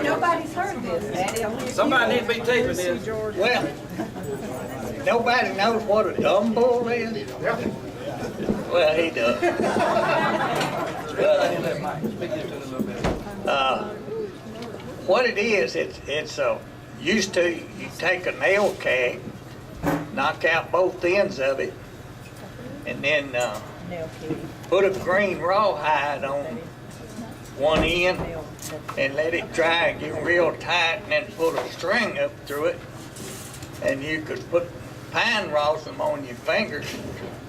Nobody's heard this, Daddy. Somebody needs to be taping this. Well, nobody knows what a dumb bull is. Well, he does. What it is, it's used to, you take a nail keg, knock out both ends of it, and then put a green rawhide on one end and let it dry and get real tight, and then put a string up through it, and you could put pine rosin on your fingers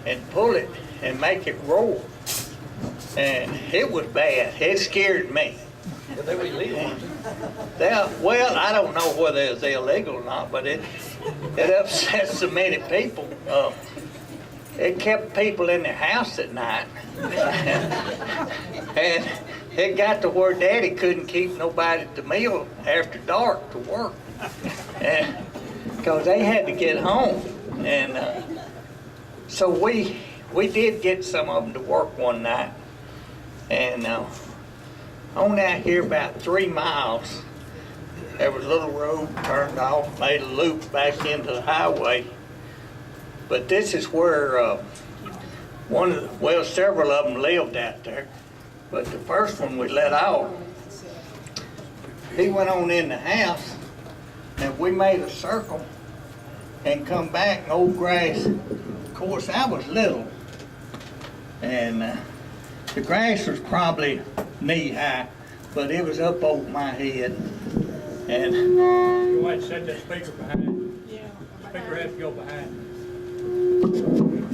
and pull it and make it roll. And it was bad. It scared me. They were illegal. Well, I don't know whether it's illegal or not, but it upset so many people. It kept people in their house at night. And it got to where Daddy couldn't keep nobody at the mill after dark to work. Because they had to get home. And so we did get some of them to work one night. And on out here about 3 miles, there was a little road turned off, made a loop back into the highway. But this is where several of them lived out there. But the first one we let off, he went on in the house, and we made a circle and come back in old grass. Of course, I was little, and the grass was probably knee-high, but it was up over my head. And You might set that speaker behind. Yeah. The speaker has to go behind.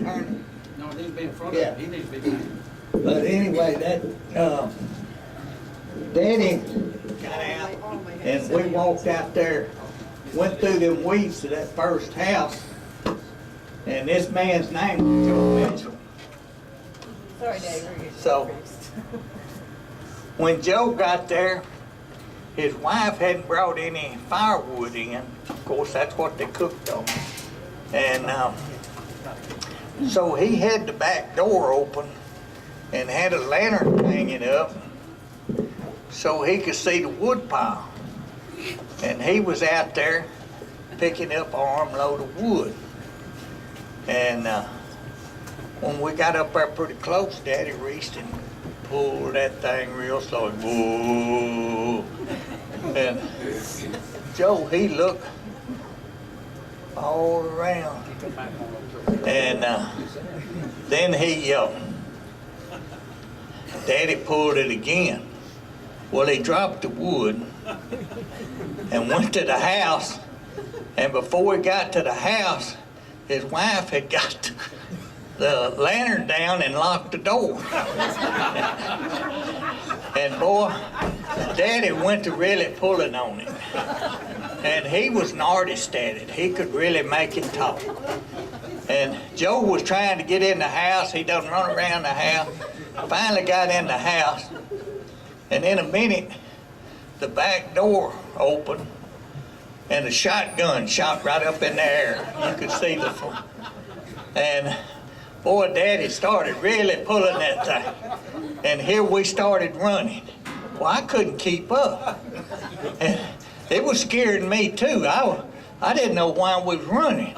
turn No, he needs to be in front of Yeah. him. He needs to be behind him. it. But anyway, that Daddy got out, and we walked out there, went through them weeds to that first house, and this man's name was Joe Mitchell. Sorry, Daddy, we're getting So when Joe got there, his wife hadn't brought any firewood in. Of course, that's what they cooked on. And so he had the back door open and had a lantern hanging up so he could see the wood pile. And he was out there picking up an armload of wood. And when we got up there pretty close, Daddy reached and pulled that thing real slow. Whoa. And Joe, he looked all around. And then Daddy pulled it again. Well, he dropped the wood and went to the house. And before he got to the house, his wife had got the lantern down and locked the door. And boy, Daddy went to really pulling on it. And he was an artist at it. He could really make it talk. And Joe was trying to get in the house. He done run around the house. Finally got in the house. And in a minute, the back door opened and a shotgun shot right up in the air. You could see the front. And boy, Daddy started really pulling that thing. And here we started running. Well, I couldn't keep up. And it was scaring me too. I didn't know why we was running.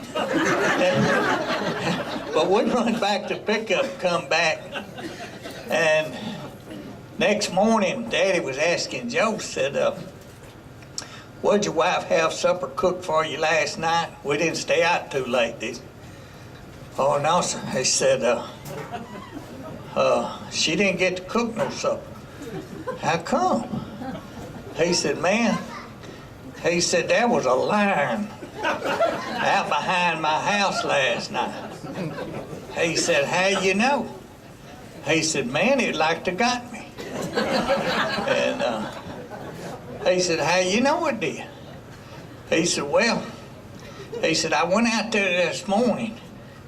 But we run back to pickup, come back. And next morning, Daddy was asking Joe, said, what'd your wife have supper cooked for you last night? We didn't stay out too late, did you? Oh, no, sir. He said, she didn't get to cook no supper. How come? He said, man, he said, there was a lion out behind my house last night. He said, how you know? He said, man, it like to got me. And he said, how you know it did? He said, well, he said, I went out there this morning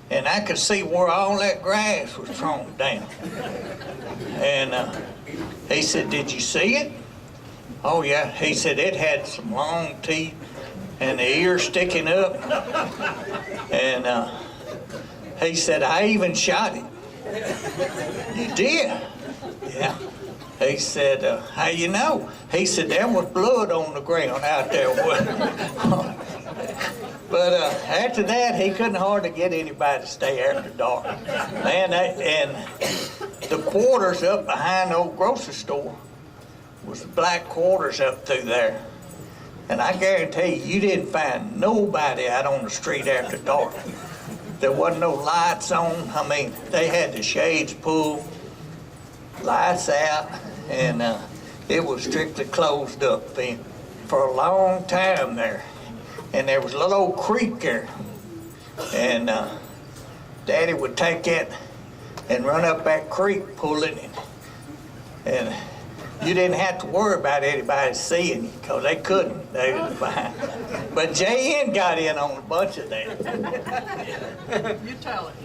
and I could see where all that grass was thrown down. And he said, did you see it? Oh, yeah. He said, it had some long teeth and the ears sticking up. And he said, I even shot it. You did? Yeah. He said, how you know? He said, there was blood on the ground out there. But after that, he couldn't hardly get anybody to stay after dark. Man, and the quarters up behind the old grocery store was the black quarters up through there. And I guarantee you didn't find nobody out on the street after dark. There wasn't no lights on. I mean, they had the shades pulled, lights out, and it was strictly closed up then for a long time there. And there was a little old creek there, and Daddy would take it and run up that creek pulling it, and you didn't have to worry about anybody seeing you, because they couldn't. They was behind. But J.N. got in on a bunch of that. You tell it.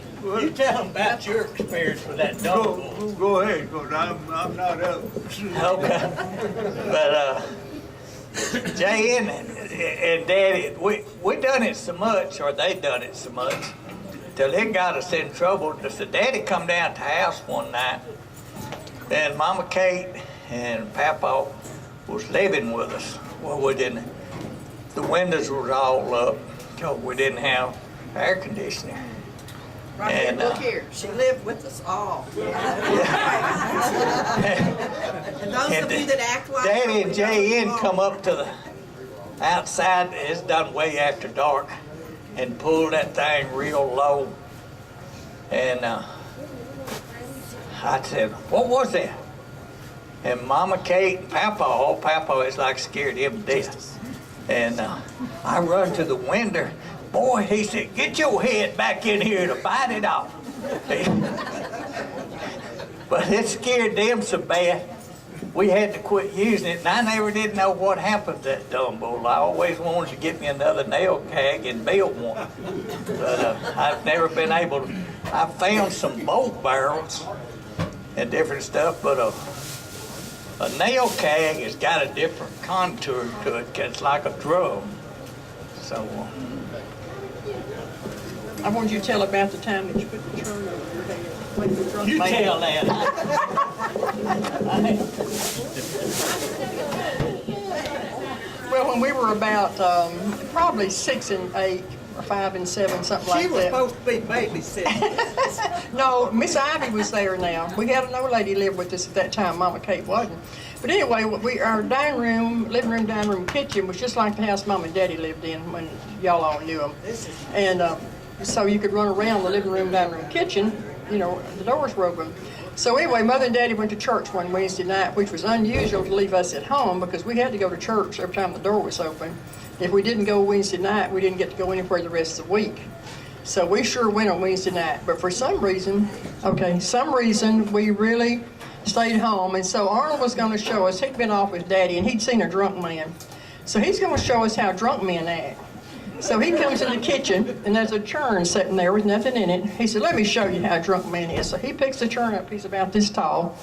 You tell them about your experience with that dog. Go ahead, because I'm not up. Okay. But J.N. and Daddy, we done it so much, or they done it so much, till it got us in trouble. So Daddy come down to the house one night, and Mama Kate and Papa was living with us. Well, we didn't, the windows was all up, because we didn't have air conditioning. Right here, look here. She lived with us all. And those of you that act like Daddy and J.N. come up to the outside, it's done way after dark, and pulled that thing real low. And I said, what was that? And Mama Kate and Papa is like scared him to death. And I run to the window. Boy, he said, get your head back in here to bite it off. But it scared them so bad, we had to quit using it. And I never did know what happened to that dumb bull. I always wanted to get me another nail keg and build one. But I've never been able to. I found some bolt barrels and different stuff, but a nail keg has got a different contour to it, 'cause it's like a drum. So. I wanted you to tell about the time that you put the churn over your head. When the drunk You man- tell that. Well, when we were about probably 6 and 8, or 5 and 7, something like she was that. supposed to be babysitting. No, Miss Ivy was there now. We had an old lady live with us at that time. Mama Kate wasn't. But anyway, our dining room, living room, dining room, kitchen was just like the house Mom and Daddy lived in when y'all all knew them. And so you could run around the living room, dining room, kitchen. You know, the doors were open. So anyway, Mother and Daddy went to church one Wednesday night, which was unusual to leave us at home because we had to go to church every time the door was open. If we didn't go Wednesday night, we didn't get to go anywhere the rest of the week. So we sure went on Wednesday night. But for some reason, we really stayed home. And so Arnold was going to show us, he'd been off with Daddy, and he'd seen a drunk man. So he's going to show us how drunk men act. So he comes in the kitchen, and there's a churn sitting there with nothing in it. He said, let me show you how a drunk man is. So he picks the churn up, he's about this tall.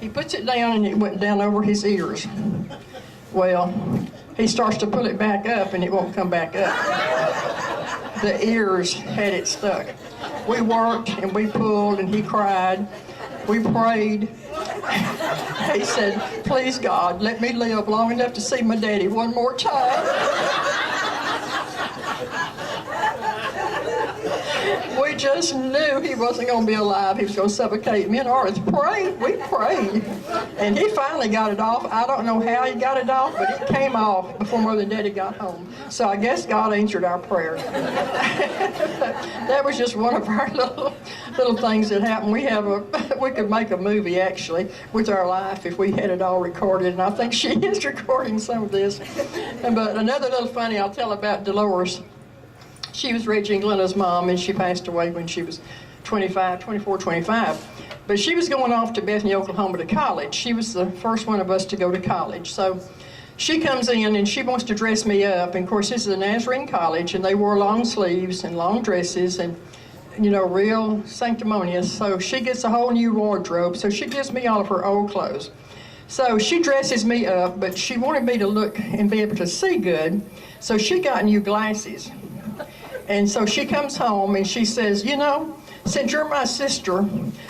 He puts it down, and it went down over his ears. Well, he starts to pull it back up, and it won't come back up. The ears had it stuck. We worked, and we pulled, and he cried. We prayed. He said, please, God, let me live long enough to see my daddy one more time. We just knew he wasn't going to be alive. He was going to suffocate. Me and Arthur prayed. We prayed. And he finally got it off. I don't know how he got it off, but it came off before Mother and Daddy got home. So I guess God answered our prayer. That was just one of our little things that happened. We could make a movie, actually, with our life if we had it all recorded. And I think she is recording some of this. But another little funny I'll tell about Dolores. She was Reggie and Glenda's mom, and she passed away when she was 24, 25. But she was going off to Bethany, Oklahoma to college. She was the first one of us to go to college. So she comes in, and she wants to dress me up. And, of course, this is a Nazarene college, and they wore long sleeves and long dresses and, you know, real sanctimonious. So she gets a whole new wardrobe. So she gives me all of her old clothes. So she dresses me up, but she wanted me to look and be able to see good. So she got new glasses. And so she comes home and she says, you know, since you're my sister,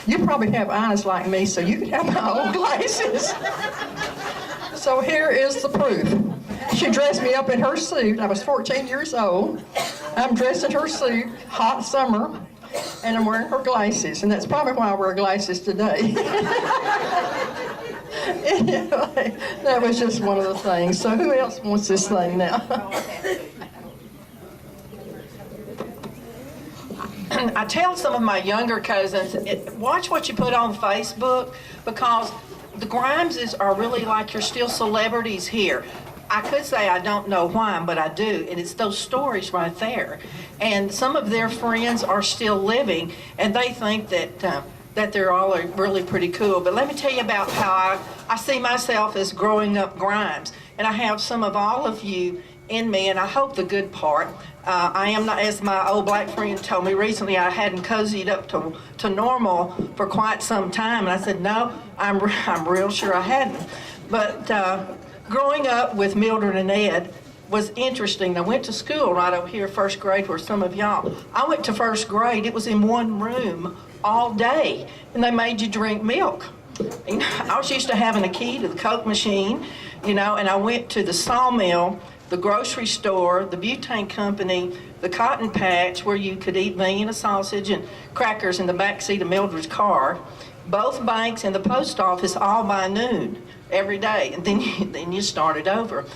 you probably have eyes like me, so you can have my old glasses. So here is the proof. She dressed me up in her suit. I was 14 years old. I'm dressed in her suit, hot summer, and I'm wearing her glasses, and that's probably why I wear glasses today. Anyway, that was just one of the things. So who else wants this thing now? I tell some of my younger cousins, watch what you put on Facebook, because the Grimeses are really like you're still celebrities here. I could say I don't know why, but I do, and it's those stories right there. And some of their friends are still living, and they think that they're all really pretty cool. But let me tell you about how I see myself as growing up Grimes, and I have some of all of you in me, and I hope the good part. I am not, as my old black friend told me recently, I hadn't cozied up to normal for quite some time, and I said, no, I'm real sure I hadn't. But growing up with Mildred and Ed was interesting. I went to school right over here, first grade, where some of y'all. I went to first grade. It was in one room all day, and they made you drink milk. You know, I was used to having a key to the Coke machine, you know, and I went to the sawmill, the grocery store, the butane company, the cotton patch, where you could eat veal and a sausage and crackers in the back seat of Mildred's car, both banks and the post office, all by noon every day, and then you started over.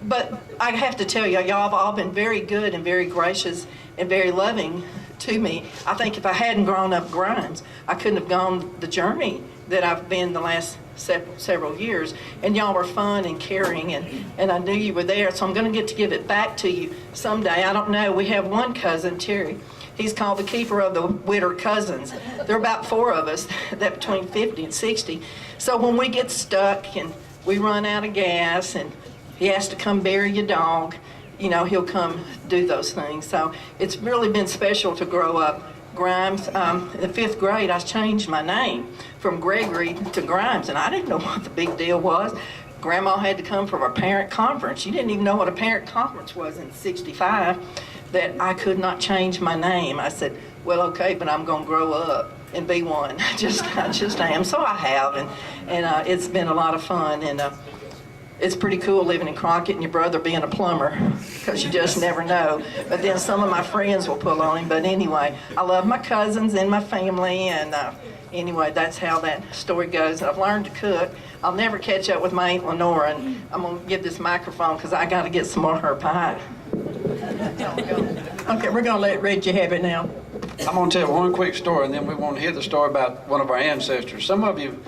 But I have to tell you, y'all have all been very good and very gracious and very loving to me. I think if I hadn't grown up Grimes, I couldn't have gone the journey that I've been the last several years. And y'all were fun and caring, and I knew you were there, so I'm going to get to give it back to you someday. I don't know. We have one cousin, Terry. He's called the keeper of the Witter cousins. There are about 4 of us, that between 50 and 60. So when we get stuck and we run out of gas and he has to come bury your dog, you know, he'll come do those things. So it's really been special to grow up Grimes. In the 5th grade, I changed my name from Gregory to Grimes, and I didn't know what the big deal was. Grandma had to come from a parent conference. She didn't even know what a parent conference was in '65, that I could not change my name. I said, well, okay, but I'm going to grow up and be one. I just am. So I have, and it's been a lot of fun, and it's pretty cool living in Crockett and your brother being a plumber, because you just never know. But then some of my friends will pull on him. But anyway, I love my cousins and my family, and anyway, that's how that story goes. I've learned to cook. I'll never catch up with my Aunt Lenora, and I'm going to give this microphone because I got to get some more of her pie. Okay, we're going to let Reggie have it now. I'm going to tell one quick story, and then we want to hear the story about one of our ancestors. Some of you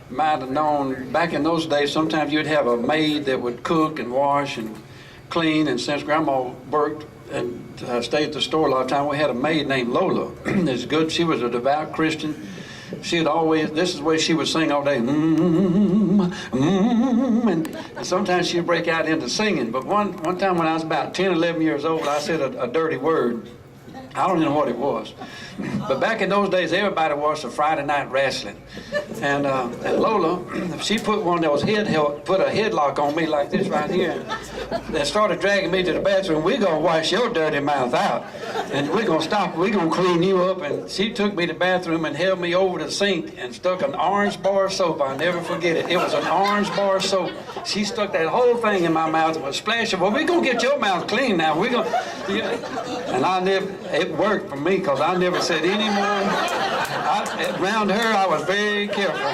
might have known, back in those days, sometimes you'd have a maid that would cook and wash and clean, and since Grandma worked and stayed at the store a lot of time, we had a maid named Lola. It's good. She was a devout Christian. She'd always, this is the way she would sing all day, and sometimes she'd break out into singing. But one time when I was about 10, 11 years old, I said a dirty word. I don't even know what it was. But back in those days, everybody watched the Friday night wrestling. And Lola, she put one of those put a headlock on me like this right here, and started dragging me to the bathroom. We're going to wash your dirty mouth out, and we're going to stop. We're going to clean you up. And she took me to the bathroom and held me over the sink and stuck an orange bar of soap. I'll never forget it. It was an orange bar of soap. She stuck that whole thing in my mouth and was splashing. Well, we're going to get your mouth clean now. We're going to, yeah. And it worked for me, because I never said any more. Around her, I was very careful.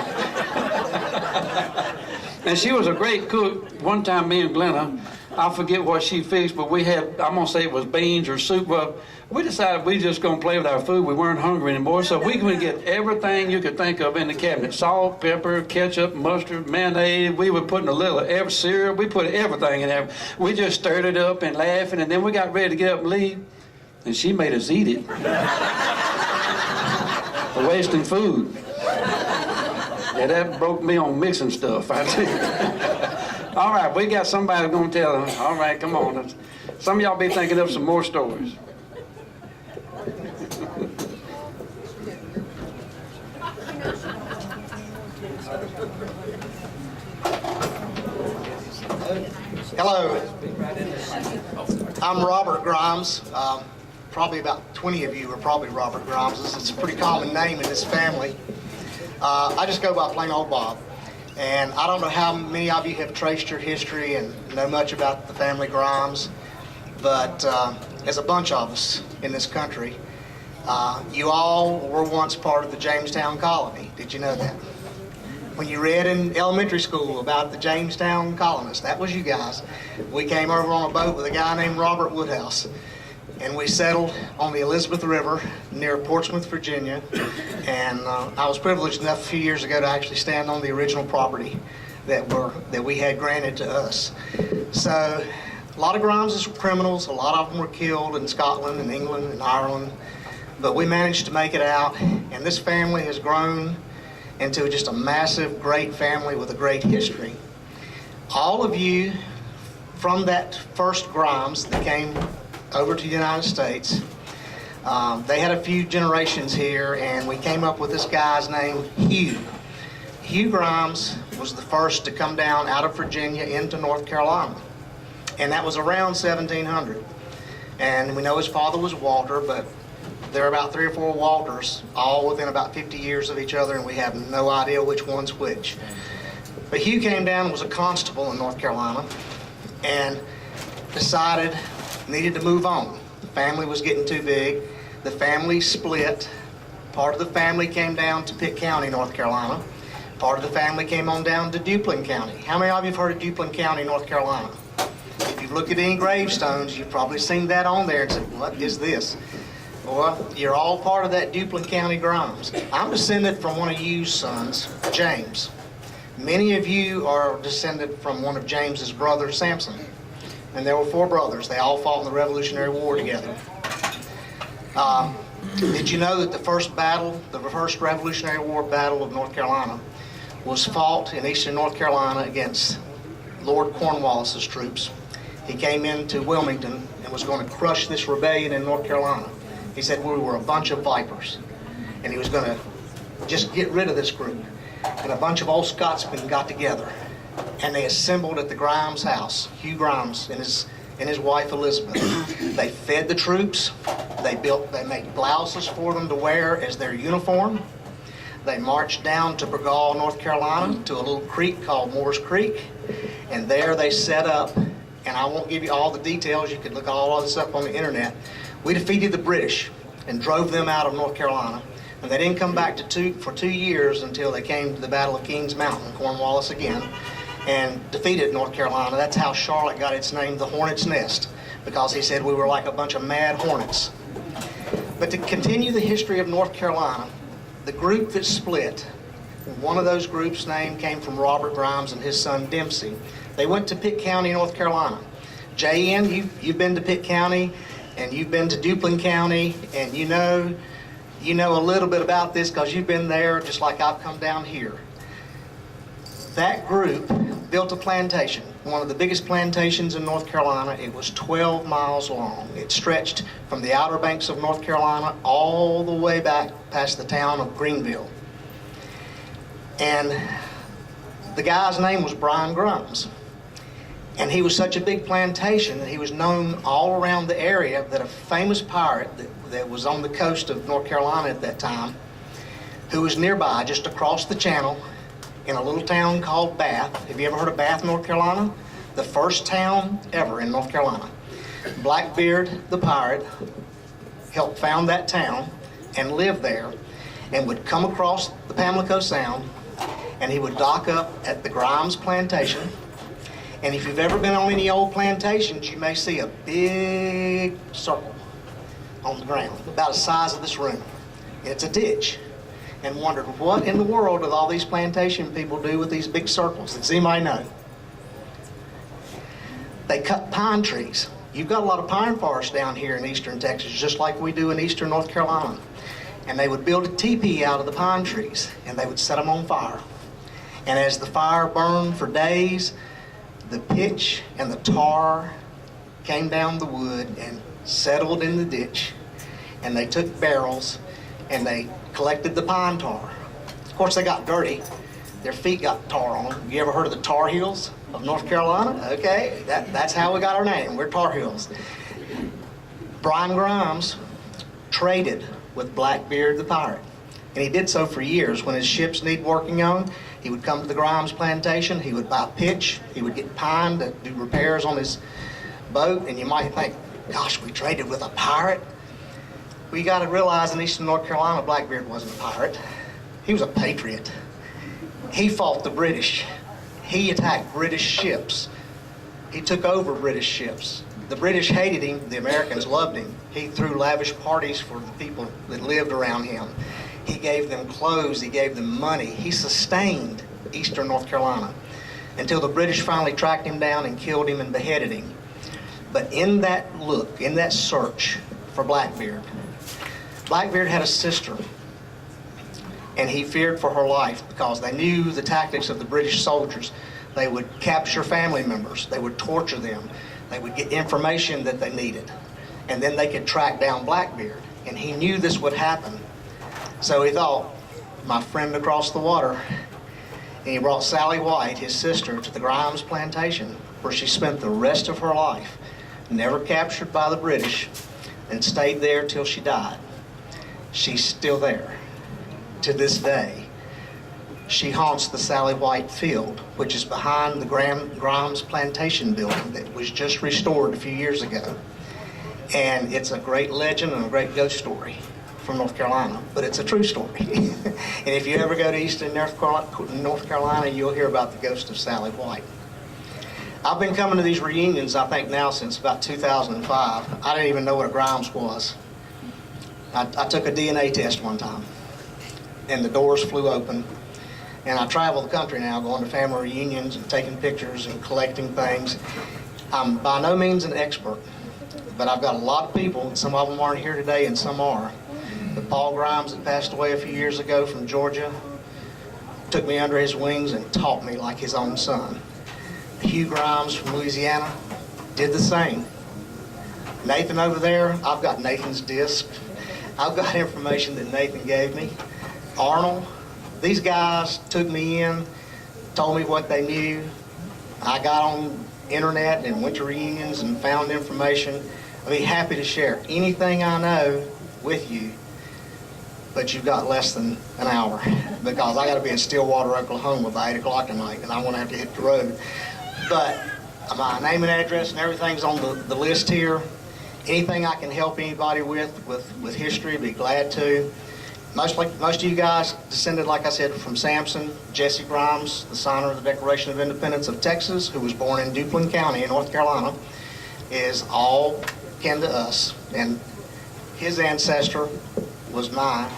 And she was a great cook. One time, me and Glenna, I forget what she fixed, but we had, I'm going to say it was beans or soup. Well, we decided we just going to play with our food. We weren't hungry anymore, so we could get everything you could think of in the cabinet. Salt, pepper, ketchup, mustard, mayonnaise. We were putting a little of every cereal. We put everything in there. We just stirred it up and laughing, and then we got ready to get up and leave. And she made us eat it. For wasting food. Yeah, that broke me on mixing stuff, I tell you. All right, we got somebody going to tell them. All right, come on. Some of y'all be thinking of some more stories. Hello, I'm Robert Grimes. probably about 20 of you are probably Robert Grimeses. It's a pretty common name in this family. I just go by plain old Bob. And I don't know how many of you have traced your history and know much about the family Grimes, but as a bunch of us in this country, you all were once part of the Jamestown colony. Did you know that? When you read in elementary school about the Jamestown colonists, that was you guys. We came over on a boat with a guy named Robert Woodhouse, and we settled on the Elizabeth River near Portsmouth, Virginia. And I was privileged enough a few years ago to actually stand on the original property that we had granted to us. So a lot of Grimeses were criminals. A lot of them were killed in Scotland and England and Ireland. But we managed to make it out, and this family has grown into just a massive, great family with a great history. All of you from that first Grimes that came over to the United States, they had a few generations here, and we came up with this guy's name, Hugh. Hugh Grimes was the first to come down out of Virginia into North Carolina, and that was around 1700. And we know his father was Walter, but there are about 3 or 4 Walters, all within about 50 years of each other, and we have no idea which one's which. But Hugh came down and was a constable in North Carolina and decided needed to move on. The family was getting too big. The family split. Part of the family came down to Pitt County, North Carolina. Part of the family came on down to Duplin County. How many of you have heard of Duplin County, North Carolina? If you've looked at any gravestones, you've probably seen that on there and said, what is this? Well, you're all part of that Duplin County Grimes. I'm descended from one of Hugh's sons, James. Many of you are descended from one of James's brothers, Samson. And there were 4 brothers. They all fought in the Revolutionary War together. Did you know that the first Revolutionary War battle of North Carolina was fought in eastern North Carolina against Lord Cornwallis's troops? He came into Wilmington and was going to crush this rebellion in North Carolina. He said we were a bunch of vipers, and he was going to just get rid of this group. And a bunch of old Scotsmen got together, and they assembled at the Grimes house, Hugh Grimes and his wife Elizabeth. They fed the troops. They made blouses for them to wear as their uniform. They marched down to Burgaw, North Carolina, to a little creek called Moore's Creek, and there they set up. And I won't give you all the details. You can look all of this up on the internet. We defeated the British and drove them out of North Carolina. And they didn't come back for 2 years until they came to the Battle of Kings Mountain, Cornwallis again, and defeated North Carolina. That's how Charlotte got its name, the Hornet's Nest, because he said we were like a bunch of mad hornets. But to continue the history of North Carolina, the group that split, one of those groups' name came from Robert Grimes and his son Dempsey. They went to Pitt County, North Carolina. J.N., you've been to Pitt County, and you've been to Duplin County, and you know a little bit about this because you've been there just like I've come down here. That group built a plantation, one of the biggest plantations in North Carolina. It was 12 miles long. It stretched from the Outer Banks of North Carolina all the way back past the town of Greenville. And the guy's name was Brian Grimes. And he was such a big plantation that he was known all around the area that a famous pirate that was on the coast of North Carolina at that time, who was nearby, just across the channel, in a little town called Bath. Have you ever heard of Bath, North Carolina? The first town ever in North Carolina. Blackbeard, the pirate, helped found that town and lived there, and would come across the Pamlico Sound, and he would dock up at the Grimes plantation. And if you've ever been on any old plantations, you may see a big circle on the ground, about the size of this room. It's a ditch. And wondered, what in the world do all these plantation people do with these big circles? Does anybody know? They cut pine trees. You've got a lot of pine forests down here in eastern Texas, just like we do in eastern North Carolina. And they would build a teepee out of the pine trees, and they would set them on fire. And as the fire burned for days, the pitch and the tar came down the wood and settled in the ditch. And they took barrels and they collected the pine tar. Of course, they got dirty. Their feet got tar on them. You ever heard of the Tar Heels of North Carolina? Okay, that's how we got our name. We're Tar Heels. Brian Grimes traded with Blackbeard the pirate. And he did so for years. When his ships need working on, he would come to the Grimes plantation, he would buy pitch, he would get pine to do repairs on his boat, and you might think, gosh, we traded with a pirate? We got to realize in eastern North Carolina, Blackbeard wasn't a pirate. He was a patriot. He fought the British. He attacked British ships. He took over British ships. The British hated him, the Americans loved him. He threw lavish parties for the people that lived around him. He gave them clothes, he gave them money. He sustained eastern North Carolina until the British finally tracked him down and killed him and beheaded him. But in that look, in that search for Blackbeard, Blackbeard had a sister, and he feared for her life because they knew the tactics of the British soldiers. They would capture family members, they would torture them, they would get information that they needed, and then they could track down Blackbeard. And he knew this would happen. So he thought, my friend across the water, and he brought Sally White, his sister, to the Grimes plantation, where she spent the rest of her life, never captured by the British, and stayed there till she died. She's still there to this day. She haunts the Sally White Field, which is behind the Grimes plantation building that was just restored a few years ago. And it's a great legend and a great ghost story from North Carolina, but it's a true story. And if you ever go to eastern North Carolina, you'll hear about the ghost of Sally White. I've been coming to these reunions, I think now since about 2005. I didn't even know what a Grimes was. I took a DNA test one time, and the doors flew open. And I travel the country now, going to family reunions and taking pictures and collecting things. I'm by no means an expert, but I've got a lot of people, and some of them aren't here today and some are. But Paul Grimes, that passed away a few years ago from Georgia, took me under his wings and taught me like his own son. Hugh Grimes from Louisiana did the same. Nathan over there, I've got Nathan's disc. I've got information that Nathan gave me. Arnold, these guys took me in, told me what they knew. I got on internet and went to reunions and found information. I'd be happy to share anything I know with you, but you've got less than an hour because I got to be in Stillwater, Oklahoma by 8 o'clock tonight, and I want to have to hit the road. But my name and address and everything's on the list here. Anything I can help anybody with history, be glad to. Most of you guys descended, like I said, from Samson. Jesse Grimes, the signer of the Declaration of Independence of Texas, who was born in Duplin County in North Carolina, is all kin to us. And his ancestor was my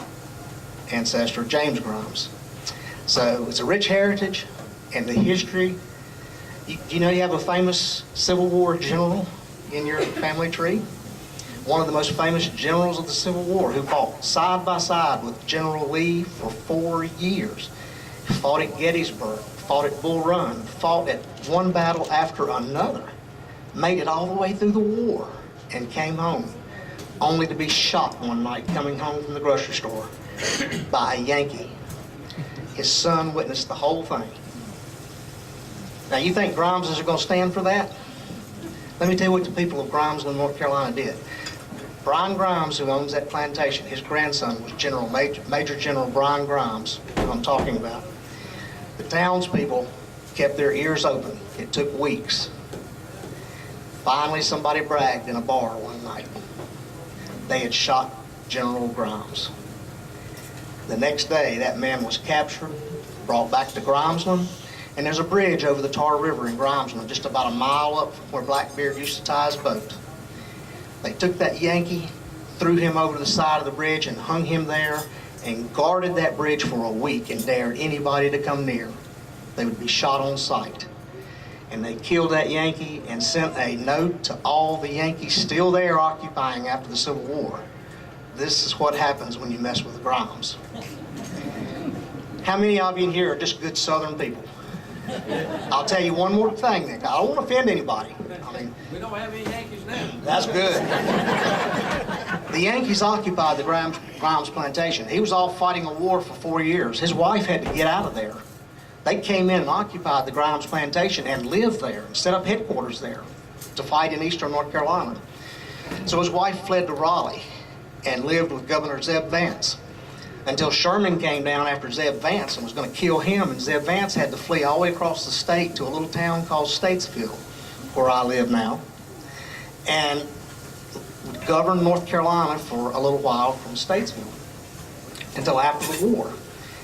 ancestor, James Grimes. So it's a rich heritage, and the history. You know you have a famous Civil War general in your family tree? One of the most famous generals of the Civil War, who fought side by side with General Lee for 4 years. Fought at Gettysburg, fought at Bull Run, fought at one battle after another, made it all the way through the war, and came home, only to be shot one night coming home from the grocery store by a Yankee. His son witnessed the whole thing. Now you think Grimeses are going to stand for that? Let me tell you what the people of Grimesland, North Carolina did. Brian Grimes, who owns that plantation, his grandson was Major General Brian Grimes, who I'm talking about. The townspeople kept their ears open. It took weeks. Finally, somebody bragged in a bar one night. They had shot General Grimes. The next day, that man was captured, brought back to Grimesland, and there's a bridge over the Tar River in Grimesland, just about a mile up from where Blackbeard used to tie his boat. They took that Yankee, threw him over the side of the bridge and hung him there and guarded that bridge for a week and dared anybody to come near. They would be shot on sight. And they killed that Yankee and sent a note to all the Yankees still there occupying after the Civil War. This is what happens when you mess with the Grimes. How many of you in here are just good Southern people? I'll tell you one more thing, Nick. I don't want to offend anybody. We don't have any Yankees now. That's good. The Yankees occupied the Grimes plantation. He was off fighting a war for 4 years. His wife had to get out of there. They came in and occupied the Grimes plantation and lived there and set up headquarters there to fight in eastern North Carolina. So his wife fled to Raleigh and lived with Governor Zeb Vance until Sherman came down after Zeb Vance and was going to kill him, and Zeb Vance had to flee all the way across the state to a little town called Statesville, where I live now, and governed North Carolina for a little while from Statesville until after the war,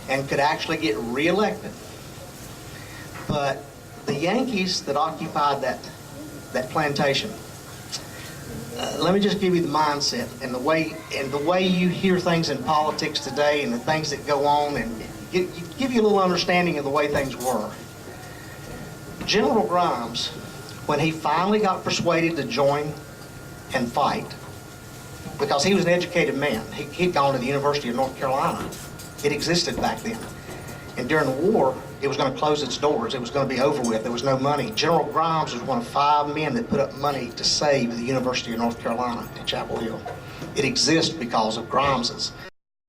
and could actually get reelected. But the Yankees that occupied that plantation, let me just give you the mindset and the way you hear things in politics today and the things that go on, and give you a little understanding of the way things were. General Grimes, when he finally got persuaded to join and fight, because he was an educated man, he'd gone to the University of North Carolina. It existed back then. And during the war, it was going to close its doors. It was going to be over with. There was no money. General Grimes was one of 5 men that put up money to save the University of North Carolina at Chapel Hill. It exists because of Grimes's.